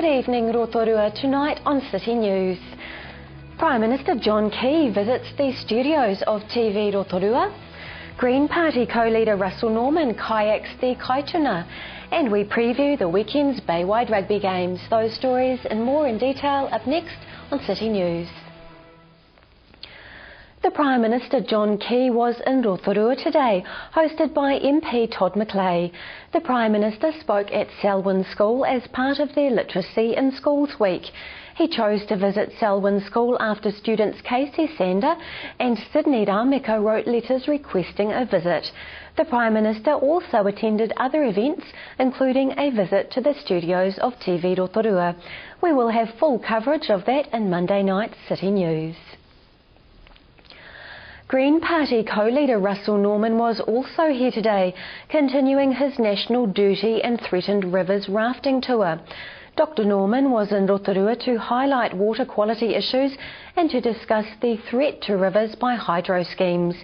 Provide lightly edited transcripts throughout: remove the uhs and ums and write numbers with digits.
Good evening, Rotorua. Tonight on City News. Prime Minister John Key visits the studios of TV Rotorua. Green Party co-leader Russell Norman kayaks the Kaituna. And we preview the weekend's Baywide rugby games. Those stories and more in detail up next on City News. The Prime Minister John Key was in Rotorua today, hosted by MP Todd McLay. The Prime Minister spoke at Selwyn School as part of their Literacy in Schools Week. He chose to visit Selwyn School after students Casey Sander and Sydney Rameka wrote letters requesting a visit. The Prime Minister also attended other events, including a visit to the studios of TV Rotorua. We will have full coverage of that in Monday night's City News. Green Party co-leader Russell Norman was also here today, continuing his National Dirty and Threatened Rivers rafting tour. Dr Norman was in Rotorua to highlight water quality issues and to discuss the threat to rivers by hydro schemes.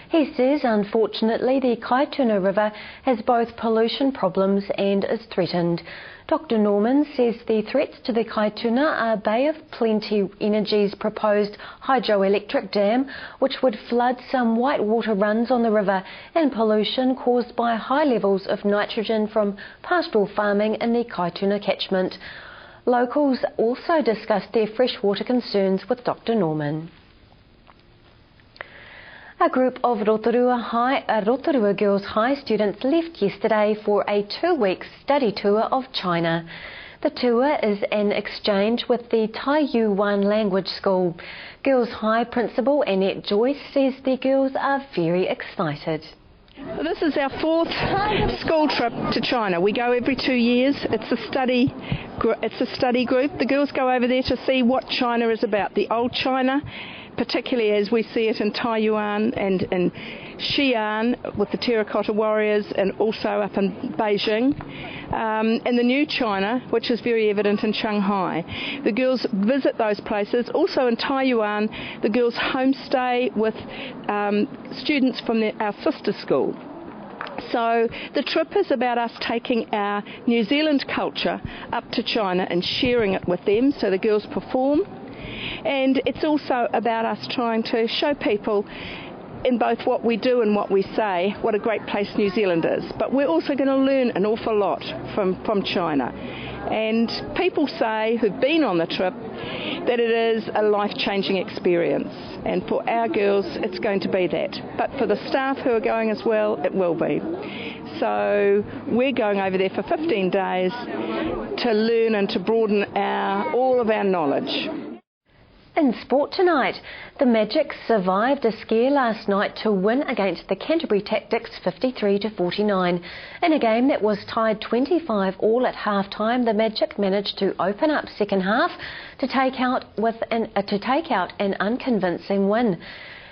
He says, unfortunately, the Kaituna River has both pollution problems and is threatened. Dr Norman says the threats to the Kaituna are Bay of Plenty Energy's proposed hydroelectric dam, which would flood some whitewater runs on the river, and pollution caused by high levels of nitrogen from pastoral farming in the Kaituna catchment. Locals also discussed their freshwater concerns with Dr Norman. A group of Rotorua Girls High students left yesterday for a 2-week study tour of China. The tour is an exchange with the Taiyuan language school. Girls High principal Annette Joyce says the girls are very excited. This is our 4th school trip to China. We go every 2 years. It's a study group. The girls go over there to see what China is about, the old China, particularly as we see it in Taiyuan and in Xi'an with the terracotta warriors, and also up in Beijing, and the new China, which is very evident in Shanghai. The girls visit those places. Also in Taiyuan, the girls homestay with students from our sister school. So the trip is about us taking our New Zealand culture up to China and sharing it with them, so the girls perform. And it's also about us trying to show people in both what we do and what we say what a great place New Zealand is. But we're also going to learn an awful lot from China. And people say, who've been on the trip, that it is a life-changing experience. And for our girls, it's going to be that. But for the staff who are going as well, it will be. So we're going over there for 15 days to learn and to broaden all of our knowledge. In sport tonight, the Magic survived a scare last night to win against the Canterbury Tactics 53-49. In a game that was tied 25-all at half-time, the Magic managed to open up second half to take out an unconvincing win.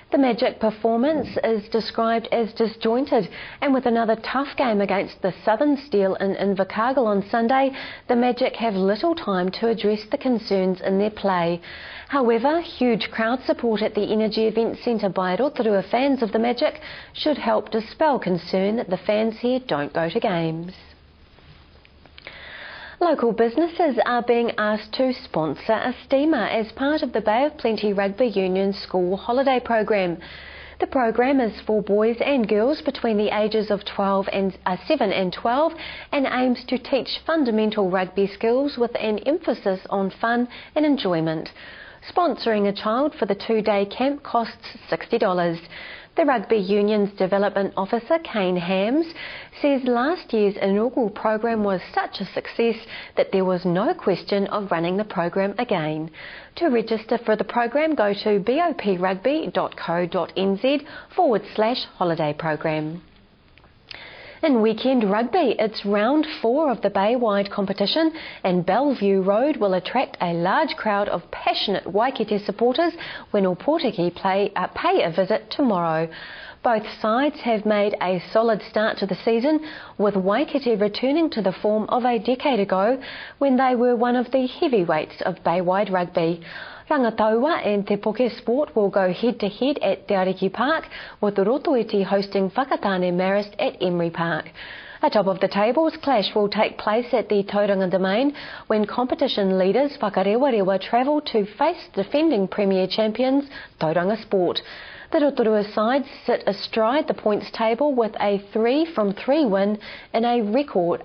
The Magic performance is described as disjointed, and with another tough game against the Southern Steel in Invercargill on Sunday, the Magic have little time to address the concerns in their play. However, huge crowd support at the Energy Event Centre by Rotorua fans of the Magic should help dispel concern that the fans here don't go to games. Local businesses are being asked to sponsor a steamer as part of the Bay of Plenty Rugby Union School Holiday Programme. The programme is for boys and girls between the ages of 7 and 12 and aims to teach fundamental rugby skills with an emphasis on fun and enjoyment. Sponsoring a child for the 2-day camp costs $60. The Rugby Union's Development Officer, Kane Hams, says last year's inaugural program was such a success that there was no question of running the program again. To register for the program, go to boprugby.co.nz/holiday program. In weekend rugby, it's round 4 of the Baywide competition, and Bellevue Road will attract a large crowd of passionate Waikite supporters when Opotiki pay a visit tomorrow. Both sides have made a solid start to the season, with Waikite returning to the form of a decade ago when they were one of the heavyweights of Baywide rugby. Rangataua and Te Poke Sport will go head-to-head at Te Ariki Park, with Rotoiti hosting Whakatane Marist at Emery Park. A top-of-the-tables clash will take place at the Tauranga Domain when competition leaders Whakarewarewa travel to face defending Premier champions Tauranga Sport. The Rotorua sides sit astride the points table with a 3-from-3 win in a record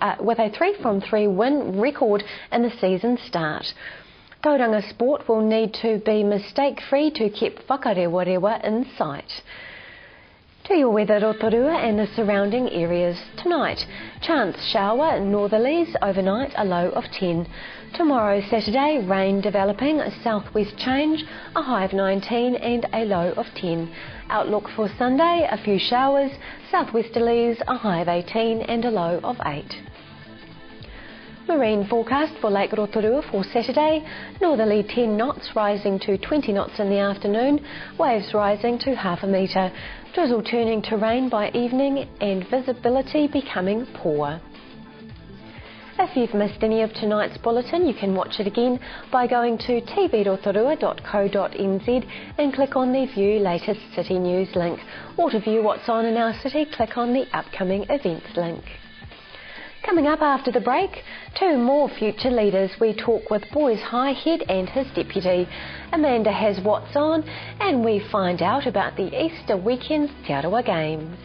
in the season start. Tauranga Sport will need to be mistake-free to keep Whakarewarewa in sight. To your weather, Rotorua and the surrounding areas. Tonight, chance shower northerlies overnight, a low of 10. Tomorrow, Saturday, rain developing, a southwest change, a high of 19 and a low of 10. Outlook for Sunday, a few showers, southwesterlies, a high of 18 and a low of 8. Marine forecast for Lake Rotorua for Saturday, northerly 10 knots rising to 20 knots in the afternoon, waves rising to half a metre, drizzle turning to rain by evening and visibility becoming poor. If you've missed any of tonight's bulletin, you can watch it again by going to tvrotorua.co.nz and click on the View Latest City News link, or to view what's on in our city, click on the Upcoming Events link. Coming up after the break, 2 more future leaders. We talk with Boys High head and his deputy. Amanda has what's on, and we find out about the Easter weekend's Te Arawa Games.